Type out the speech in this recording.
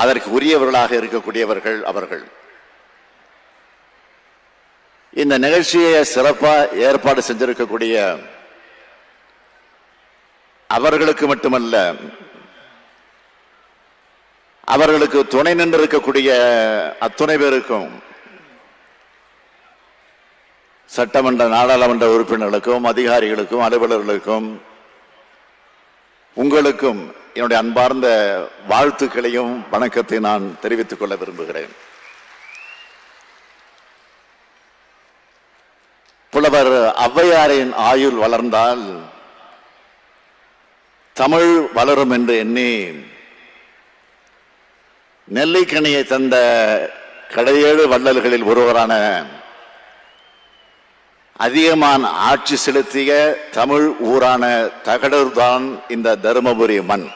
அதற்கு உரியவர்களாக இருக்கக்கூடியவர்கள் அவர்கள். இந்த நிகழ்ச்சியை சிறப்பா ஏற்பாடு செஞ்சிருக்கக்கூடிய அவர்களுக்கு மட்டுமல்ல, அவர்களுக்கு துணை நின்றிருக்கக்கூடிய அத்துணை பேருக்கும், சட்டமன்ற நாடாளுமன்ற உறுப்பினர்களுக்கும் அதிகாரிகளுக்கும் அலுவலர்களுக்கும் உங்களுக்கும் என்னுடைய அன்பார்ந்த வாழ்த்துக்களையும் வணக்கத்தை நான் தெரிவித்துக் கொள்ள விரும்புகிறேன். புலவர் ஔவையாரின் ஆயுள் வளர்ந்தால் தமிழ் வளரும் என்று எண்ணி நெல்லிக்கனியை தந்த கடையேழு வள்ளல்களில் ஒருவரான அதிகமான ஆட்சி செலுத்திய தமிழ் ஊரான தகடூர்தான் இந்த தருமபுரி மண்.